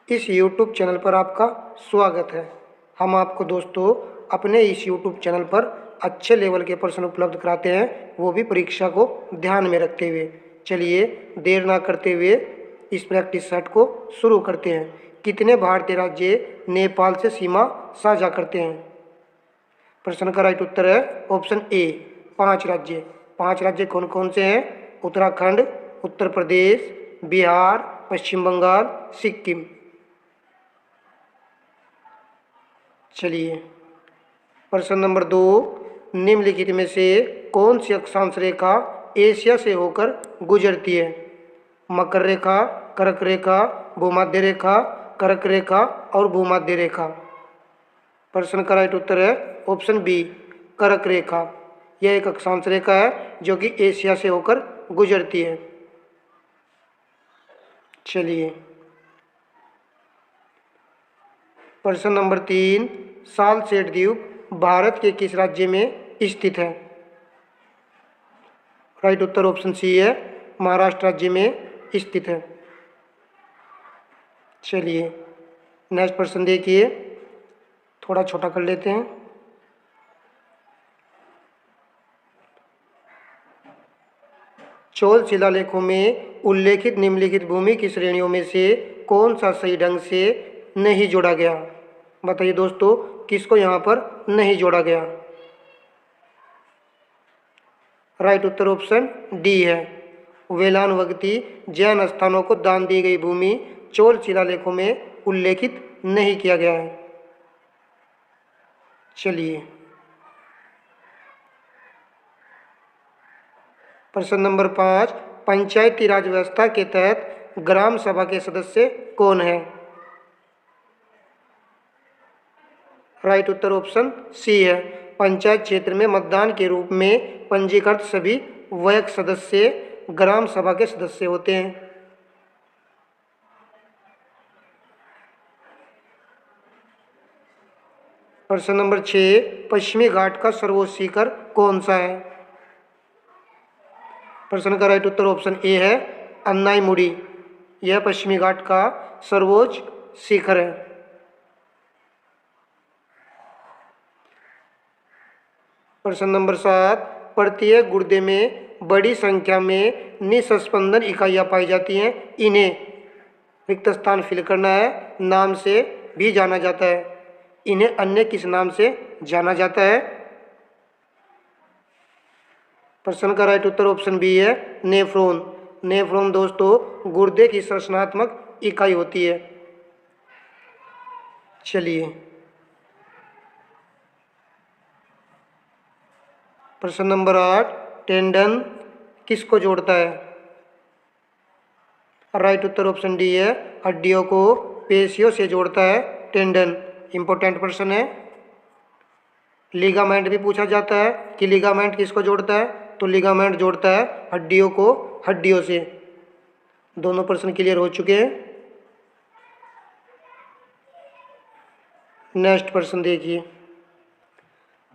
इस YouTube channel पर आपका स्वागत है। हम आपको दोस्तों अपने इस YouTube चैनल पर अच्छे लेवल के प्रश्न उपलब्ध कराते हैं, वो भी परीक्षा को ध्यान में रखते हुए। चलिए देर ना करते हुए इस प्रैक्टिस सेट को शुरू करते हैं। कितने भारतीय राज्य नेपाल से सीमा साझा करते हैं? प्रश्न का राइट उत्तर है ऑप्शन ए, 5 राज्य। 5 राज्य कौन कौन से हैं? उत्तराखंड, उत्तर प्रदेश, बिहार, पश्चिम बंगाल, सिक्किम। चलिए प्रश्न नंबर 2, निम्नलिखित में से कौन सी अक्षांश रेखा एशिया से होकर गुजरती है? मकर रेखा, कर्क रेखा, भूमध्य रेखा, कर्क रेखा और भूमध्य रेखा। प्रश्न का राइट उत्तर है ऑप्शन बी, कर्क रेखा। यह एक अक्षांश रेखा है जो कि एशिया से होकर गुजरती है। चलिए प्रश्न नंबर 3, सालसेट द्वीप भारत के किस राज्य में स्थित है? राइट उत्तर ऑप्शन सी है, महाराष्ट्र राज्य में स्थित है। चलिए नेक्स्ट प्रश्न देखिए, थोड़ा छोटा कर लेते हैं। चोल शिलालेखों में उल्लेखित निम्नलिखित भूमि की श्रेणियों में से कौन सा सही ढंग से नहीं जोड़ा गया? बताइए दोस्तों, किसको यहाँ पर नहीं जोड़ा गया? राइट उत्तर ऑप्शन डी है, वेलानवगती जैन स्थानों को दान दी गई भूमि चोल शिलालेखों में उल्लेखित नहीं किया गया है। चलिए प्रश्न नंबर 5, पंचायती राज व्यवस्था के तहत ग्राम सभा के सदस्य कौन है? राइट उत्तर ऑप्शन सी है, पंचायत क्षेत्र में मतदान के रूप में पंजीकृत सभी वयस्क सदस्य ग्राम सभा के सदस्य होते हैं। प्रश्न नंबर 6, पश्चिमी घाट का सर्वोच्च शिखर कौन सा है? प्रश्न का राइट उत्तर ऑप्शन ए है, अन्नाईमुड़ी। यह पश्चिमी घाट का सर्वोच्च शिखर है। प्रश्न नंबर 7, प्रत्येक गुर्दे में बड़ी संख्या में निस्पंदन इकाइयाँ पाई जाती हैं, इन्हें रिक्त स्थान फिल करना है, नाम से भी जाना जाता है। इन्हें अन्य किस नाम से जाना जाता है? प्रश्न का राइट उत्तर ऑप्शन बी है, नेफ्रॉन। नेफ्रॉन दोस्तों गुर्दे की संरचनात्मक इकाई होती है। चलिए प्रश्न नंबर 8, टेंडन किसको जोड़ता है? राइट उत्तर ऑप्शन डी है, हड्डियों को पेशियों से जोड़ता है टेंडन। इंपॉर्टेंट प्रश्न है। लिगामेंट भी पूछा जाता है कि लिगामेंट किसको जोड़ता है, तो लिगामेंट जोड़ता है हड्डियों को हड्डियों से। दोनों प्रश्न क्लियर हो चुके हैं। नेक्स्ट प्रश्न देखिए,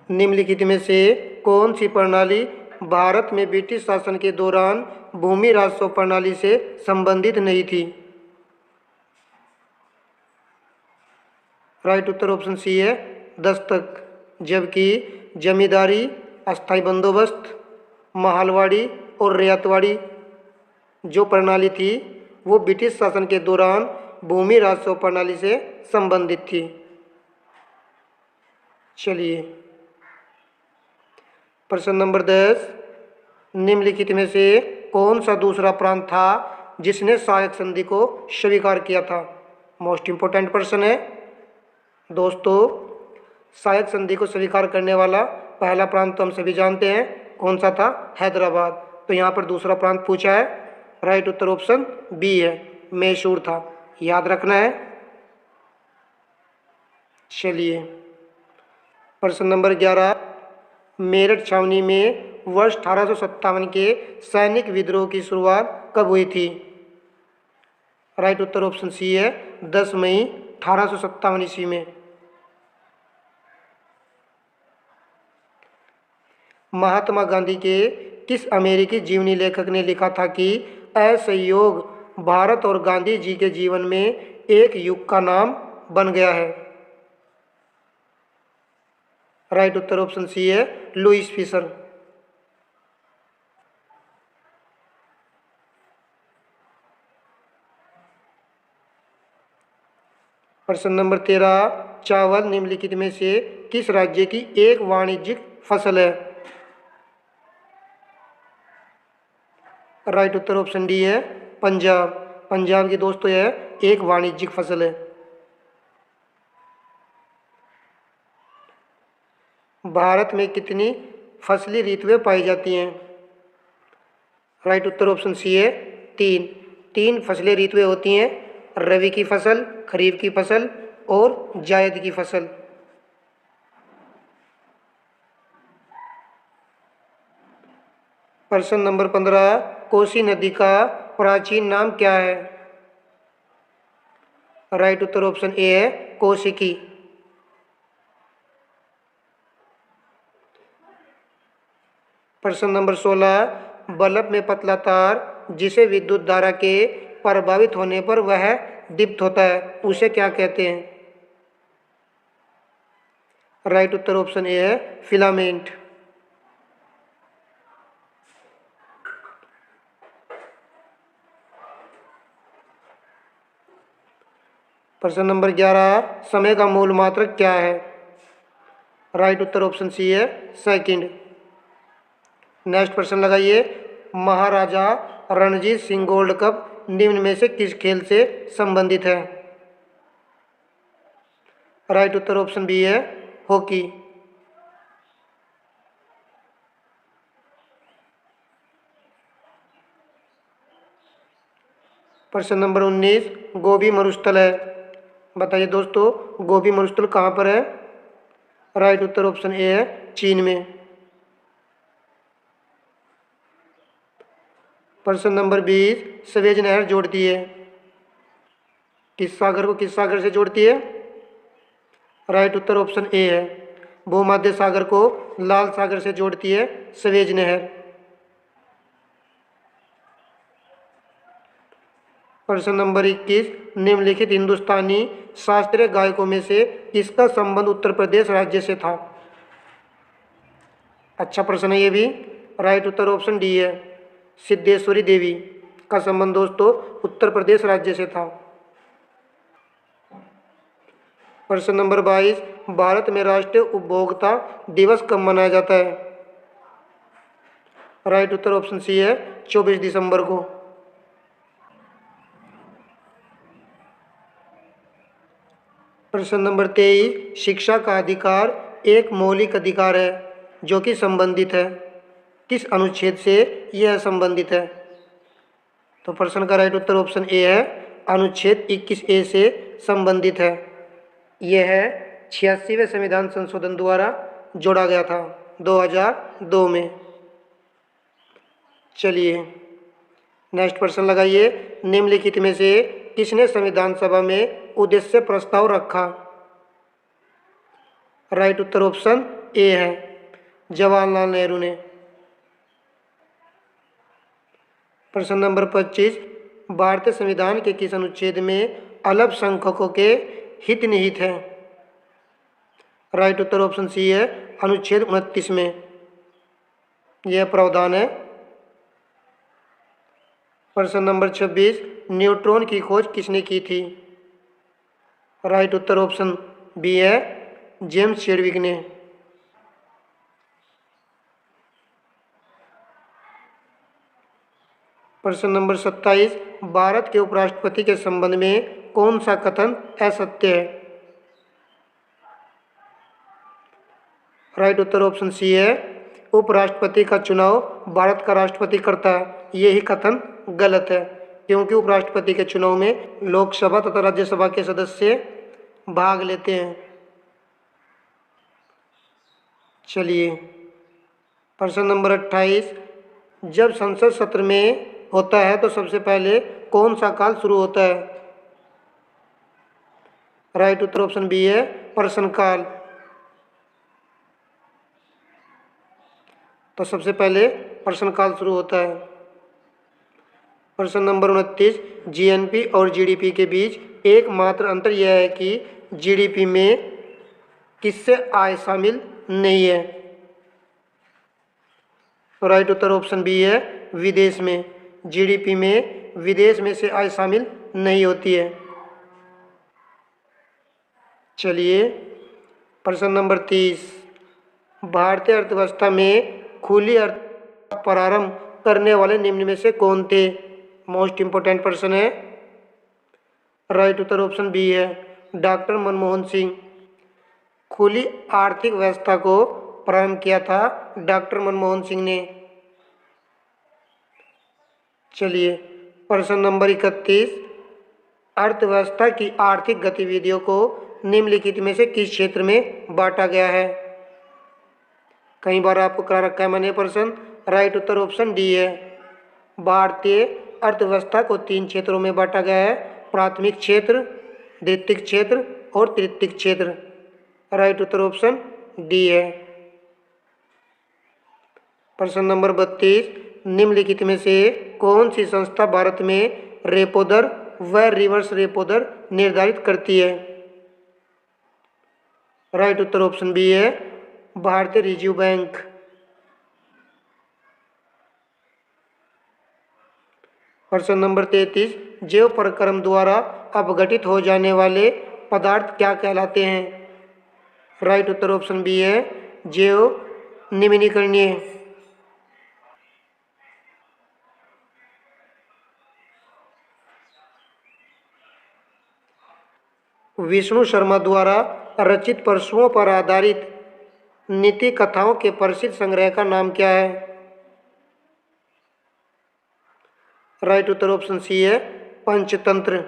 निम्नलिखित में से कौन सी प्रणाली भारत में ब्रिटिश शासन के दौरान भूमि राजस्व प्रणाली से संबंधित नहीं थी? राइट उत्तर ऑप्शन सी है, दस्तक। जबकि जमींदारी, अस्थाई बंदोबस्त, महलवाड़ी और रियायतवाड़ी जो प्रणाली थी वो ब्रिटिश शासन के दौरान भूमि राजस्व प्रणाली से संबंधित थी। चलिए प्रश्न नंबर 10, निम्नलिखित में से कौन सा दूसरा प्रांत था जिसने सहायक संधि को स्वीकार किया था? मोस्ट इंपोर्टेंट प्रश्न है दोस्तों। सहायक संधि को स्वीकार करने वाला पहला प्रांत तो हम सभी जानते हैं, कौन सा था? हैदराबाद। तो यहाँ पर दूसरा प्रांत पूछा है, राइट उत्तर ऑप्शन बी है, मैसूर था। याद रखना है। चलिए प्रश्न नंबर 11, मेरठ छावनी में वर्ष 1857 के सैनिक विद्रोह की शुरुआत कब हुई थी? राइट उत्तर ऑप्शन सी है, 10 मई 1857 ईस्वी में। महात्मा गांधी के किस अमेरिकी जीवनी लेखक ने लिखा था कि असहयोग भारत और गांधी जी के जीवन में एक युग का नाम बन गया है? राइट उत्तर ऑप्शन सी है लुईस फिशर। प्रश्न नंबर 13, चावल निम्नलिखित में से किस राज्य की एक वाणिज्यिक फसल है? राइट उत्तर ऑप्शन डी है पंजाब। पंजाब की दोस्तों यह एक वाणिज्यिक फसल है। भारत में कितनी फसली ऋतुएं पाई जाती हैं? राइट उत्तर ऑप्शन सी है तीन। तीन फसली ऋतुएं होती हैं, रबी की फसल, खरीफ की फसल और जायद की फसल। प्रश्न नंबर 15, कोसी नदी का प्राचीन नाम क्या है? राइट उत्तर ऑप्शन ए है कौशिकी। प्रश्न नंबर 16, बल्ब में पतला तार जिसे विद्युत धारा के प्रभावित होने पर वह दीप्त होता है, उसे क्या कहते हैं? राइट उत्तर ऑप्शन ए है फिलामेंट। प्रश्न नंबर 11, समय का मूल मात्रक क्या है? राइट उत्तर ऑप्शन सी है सेकंड। नेक्स्ट प्रश्न लगाइए, महाराजा रणजीत सिंह गोल्ड कप निम्न में से किस खेल से संबंधित है? राइट उत्तर ऑप्शन बी है हॉकी। प्रश्न नंबर 19, गोबी मरुस्थल है, बताइए दोस्तों गोबी मरुस्थल कहाँ पर है? राइट उत्तर ऑप्शन ए है चीन में। प्रश्न नंबर 20, सवेज नहर जोड़ती है, किस सागर को किस सागर से जोड़ती है? राइट उत्तर ऑप्शन ए है भूमध्य सागर को लाल सागर से जोड़ती है सवेज नहर। प्रश्न नंबर 21, निम्नलिखित हिंदुस्तानी शास्त्रीय गायकों में से किसका संबंध उत्तर प्रदेश राज्य से था? अच्छा प्रश्न है ये भी। राइट उत्तर ऑप्शन डी है सिद्धेश्वरी देवी का संबंध दोस्तों उत्तर प्रदेश राज्य से था। प्रश्न नंबर 22, भारत में राष्ट्रीय उपभोक्ता दिवस कब मनाया जाता है? राइट उत्तर ऑप्शन सी है 24 दिसंबर को। प्रश्न नंबर 23, शिक्षा का अधिकार एक मौलिक अधिकार है जो कि संबंधित है, किस अनुच्छेद से यह संबंधित है? तो प्रश्न का राइट उत्तर ऑप्शन ए है अनुच्छेद 21A से संबंधित है। यह है 86वें संविधान संशोधन द्वारा जोड़ा गया था 2002 में। चलिए नेक्स्ट प्रश्न लगाइए, निम्नलिखित में से किसने संविधान सभा में उद्देश्य प्रस्ताव रखा? राइट उत्तर ऑप्शन ए है जवाहरलाल नेहरू ने। प्रश्न नंबर 25, भारतीय संविधान के किस अनुच्छेद में अल्पसंख्यकों के हित निहित है? राइट उत्तर ऑप्शन सी है अनुच्छेद 29 में यह प्रावधान है। प्रश्न नंबर 26, न्यूट्रॉन की खोज किसने की थी? राइट उत्तर ऑप्शन बी है जेम्स चेडविक ने। प्रश्न नंबर 27, भारत के उपराष्ट्रपति के संबंध में कौन सा कथन असत्य है? राइट उत्तर ऑप्शन सी है उपराष्ट्रपति का चुनाव भारत का राष्ट्रपति करता है, यही कथन गलत है क्योंकि उपराष्ट्रपति के चुनाव में लोकसभा तथा राज्यसभा के सदस्य भाग लेते हैं। चलिए प्रश्न नंबर 28, जब संसद सत्र में होता है तो सबसे पहले कौन सा काल शुरू होता है? राइट उत्तर ऑप्शन बी है प्रश्नकाल। तो सबसे पहले प्रश्नकाल शुरू होता है। प्रश्न नंबर 29, जीएनपी और जीडीपी के बीच एकमात्र अंतर यह है कि जीडीपी में किससे आय शामिल नहीं है। राइट उत्तर ऑप्शन बी है, विदेश में। जीडीपी में विदेश में से आय शामिल नहीं होती है। चलिए प्रश्न नंबर 30, भारतीय अर्थव्यवस्था में खुली अर्थ प्रारंभ करने वाले निम्न में से कौन थे। मोस्ट इंपोर्टेंट प्रश्न है। राइट उत्तर ऑप्शन बी है, डॉक्टर मनमोहन सिंह। खुली आर्थिक व्यवस्था को प्रारंभ किया था डॉक्टर मनमोहन सिंह ने। चलिए प्रश्न नंबर 31, अर्थव्यवस्था की आर्थिक गतिविधियों को निम्नलिखित में से किस क्षेत्र में बांटा गया है। कई बार आपको करा रखा है मैंने प्रश्न। राइट उत्तर ऑप्शन डी है, भारतीय अर्थव्यवस्था को 3 क्षेत्रों में बांटा गया है, प्राथमिक क्षेत्र, द्वितीयक क्षेत्र और तृतीयक क्षेत्र। राइट उत्तर ऑप्शन डी है। प्रश्न नंबर 32, निम्नलिखित में से कौन सी संस्था भारत में रेपो दर व रिवर्स रेपो दर निर्धारित करती है। राइट उत्तर ऑप्शन बी है, भारतीय रिजर्व बैंक। प्रश्न नंबर 33, जैव प्रक्रम द्वारा अपघटित हो जाने वाले पदार्थ क्या कहलाते हैं। राइट उत्तर ऑप्शन बी है, जैव निम्नीकरणीय। विष्णु शर्मा द्वारा रचित पशुओं पर आधारित नीति कथाओं के प्रसिद्ध संग्रह का नाम क्या है। राइट उत्तर ऑप्शन सी है, पंचतंत्र।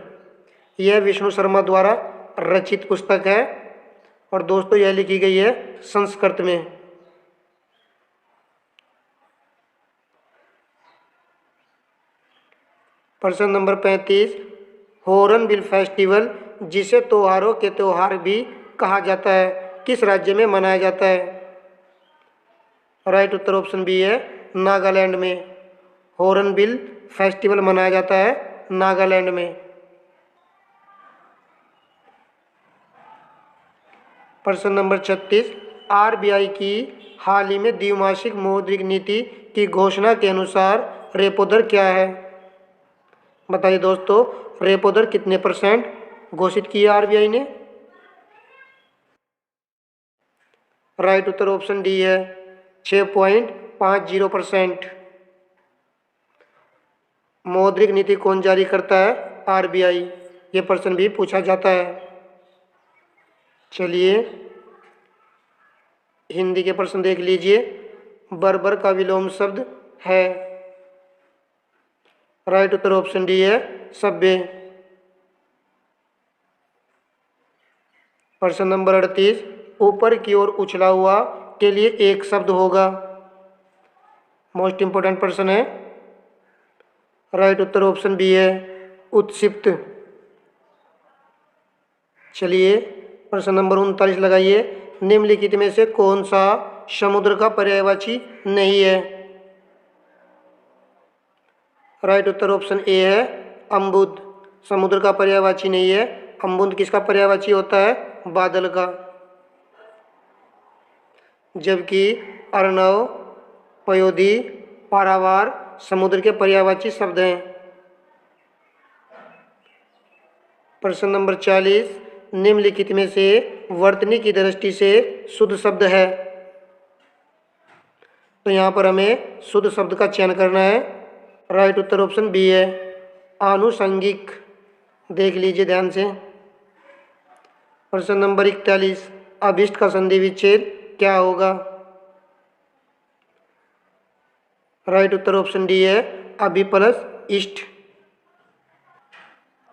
यह विष्णु शर्मा द्वारा रचित पुस्तक है और दोस्तों यह लिखी गई है संस्कृत में। प्रश्न नंबर 35, हॉर्नबिल फेस्टिवल, जिसे त्योहारों के त्योहार भी कहा जाता है, किस राज्य में मनाया जाता है। राइट उत्तर ऑप्शन बी है, नागालैंड में। हॉर्नबिल फेस्टिवल मनाया जाता है नागालैंड में। प्रश्न नंबर 36, आरबीआई की हाल ही में द्विमासिक मौद्रिक नीति की घोषणा के अनुसार रेपो दर क्या है। बताइए दोस्तों, रेपो दर कितने % घोषित की है आरबीआई ने। राइट उत्तर ऑप्शन डी है, 6.50%। मौद्रिक नीति कौन जारी करता है, आरबीआई। ये प्रश्न भी पूछा जाता है। चलिए हिंदी के प्रश्न देख लीजिए। बर्बर का विलोम शब्द है। राइट उत्तर ऑप्शन डी है, सभ्य। प्रश्न नंबर 38, ऊपर की ओर उछला हुआ के लिए एक शब्द होगा। मोस्ट इंपोर्टेंट प्रश्न है। राइट उत्तर ऑप्शन बी है, उत्क्षिप्त। चलिए प्रश्न नंबर 39 लगाइए। निम्नलिखित में से कौन सा समुद्र का पर्यायवाची नहीं है। राइट उत्तर ऑप्शन ए है, अम्बुद। समुद्र का पर्यायवाची नहीं है। अम्बुद किसका पर्यायवाची होता है, बादल का। जबकि अर्णव, पयोधी, पारावार समुद्र के पर्यायवाची शब्द हैं। प्रश्न नंबर 40, निम्नलिखित में से वर्तनी की दृष्टि से शुद्ध शब्द है। तो यहाँ पर हमें शुद्ध शब्द का चयन करना है। राइट उत्तर ऑप्शन बी है, आनुषंगिक। देख लीजिए ध्यान से। प्रश्न नंबर 41, अभिष्ट का संधि विच्छेद क्या होगा। राइट उत्तर ऑप्शन डी है, अभि प्लस इष्ट।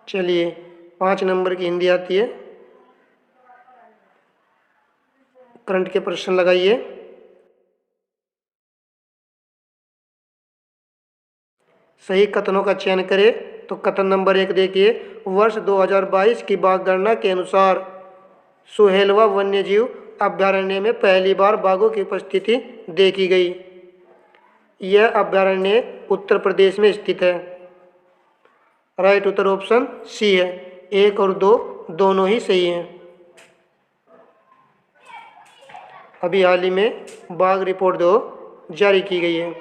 चलिए 5 नंबर की हिंदी आती है। करंट के प्रश्न लगाइए। सही कथनों का चयन करें। तो कथन नंबर 1 देखिए, वर्ष 2022 की बाघ के अनुसार सुहेलवा वन्यजीव अभ्यारण्य में पहली बार बाघों की उपस्थिति देखी गई। यह अभ्यारण्य उत्तर प्रदेश में स्थित है। राइट उत्तर ऑप्शन सी है, 1 और 2 दोनों ही सही हैं। अभी हाल ही में बाघ रिपोर्ट 2 जारी की गई है।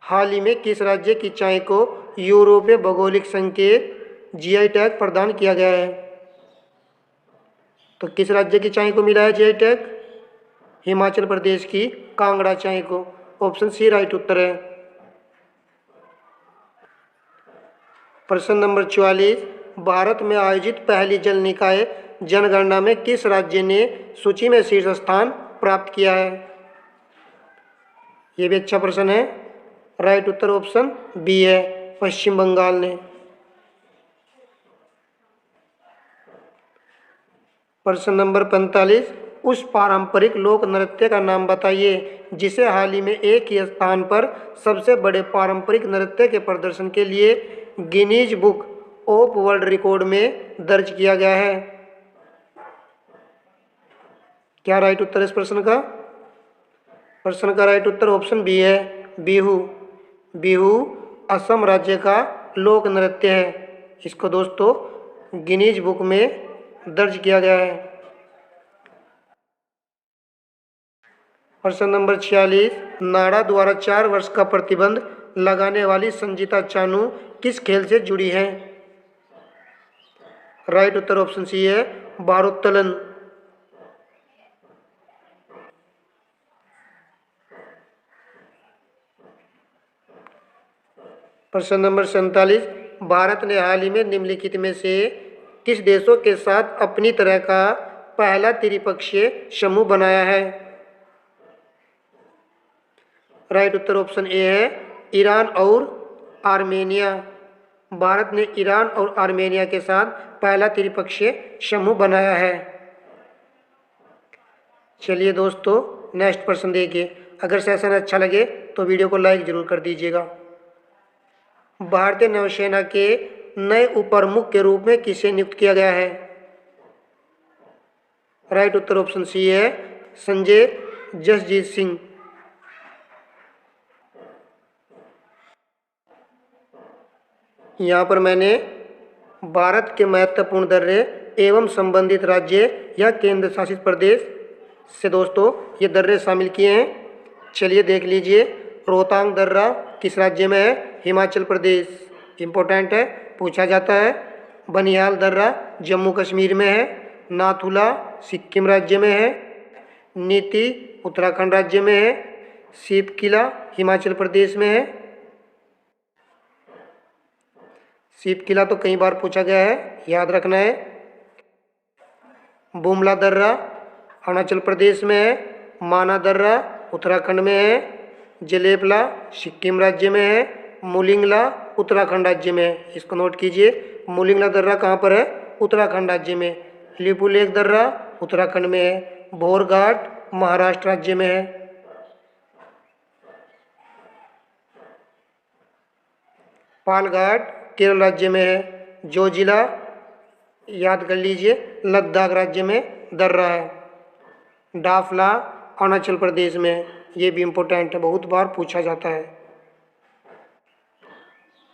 हाल ही में किस राज्य की चाय को यूरोपीय भौगोलिक संकेत जीआई टैग प्रदान किया गया है? तो किस राज्य की चाय को मिला है जीआई टैग? हिमाचल प्रदेश की कांगड़ा चाय को। ऑप्शन सी राइट उत्तर है। प्रश्न नंबर 44, भारत में आयोजित पहली जल निकाय जनगणना में किस राज्य ने सूची में शीर्ष स्थान प्राप्त किया है? ये भी अच्छा प्रश्न है। राइट उत्तर ऑप्शन बी है, पश्चिम बंगाल ने। प्रश्न नंबर 45, उस पारंपरिक लोक नृत्य का नाम बताइए जिसे हाल ही में एक ही स्थान पर सबसे बड़े पारंपरिक नृत्य के प्रदर्शन के लिए Guinness book of world record में दर्ज किया गया है। क्या राइट उत्तर है इस प्रश्न का? प्रश्न का राइट उत्तर ऑप्शन बी है, बिहू। बिहू असम राज्य का लोक नृत्य है। इसको दोस्तों गिनीज बुक में दर्ज किया गया है। प्रश्न नंबर 46, नाडा द्वारा 4 वर्ष का प्रतिबंध लगाने वाली संजीता चानू किस खेल से जुड़ी है? राइट उत्तर ऑप्शन सी है, भारोत्तोलन। प्रश्न नंबर 47, भारत ने हाल ही में निम्नलिखित में से किस देशों के साथ अपनी तरह का पहला त्रिपक्षीय समूह बनाया है? राइट उत्तर ऑप्शन ए है, ईरान और आर्मेनिया। भारत ने ईरान और आर्मेनिया के साथ पहला त्रिपक्षीय समूह बनाया है। चलिए दोस्तों नेक्स्ट प्रश्न देखिए। अगर सेशन अच्छा लगे तो वीडियो को लाइक जरूर कर दीजिएगा। भारतीय नौसेना के नए उपप्रमुख के रूप में किसे नियुक्त किया गया है? राइट उत्तर ऑप्शन सी है, संजय जसजीत सिंह। यहाँ पर मैंने भारत के महत्वपूर्ण दर्रे एवं संबंधित राज्य या केंद्र शासित प्रदेश से दोस्तों ये दर्रे शामिल किए हैं। चलिए देख लीजिए। रोहतांग दर्रा किस राज्य में है? हिमाचल प्रदेश। इम्पोर्टेंट है, पूछा जाता है। बनिहाल दर्रा जम्मू कश्मीर में है। नाथुला सिक्किम राज्य में है। नीति उत्तराखंड राज्य में है। सीप किला हिमाचल प्रदेश में है। सीप किला तो कई बार पूछा गया है, याद रखना है। बुमला दर्रा अरुणाचल प्रदेश में है। माना दर्रा उत्तराखंड में है। जलेपला सिक्किम राज्य में है। मुलिंगला उत्तराखंड राज्य में है। इसको नोट कीजिए। मुलिंगला दर्रा कहाँ पर है? उत्तराखंड राज्य में। लिपुलेख दर्रा उत्तराखंड में है। भोरघाट महाराष्ट्र राज्य में है। पालघाट केरल राज्य में है। जो जिला याद कर लीजिए, लद्दाख राज्य में दर्रा है। डाफला अरुणाचल प्रदेश में, ये भी इम्पोर्टेंट है, बहुत बार पूछा जाता है।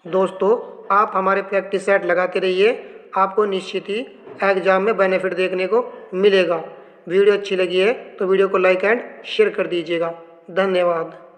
दोस्तों आप हमारे प्रैक्टिस सेट लगाते रहिए, आपको निश्चित ही एग्जाम में बेनिफिट देखने को मिलेगा। वीडियो अच्छी लगी है तो वीडियो को लाइक एंड शेयर कर दीजिएगा। धन्यवाद।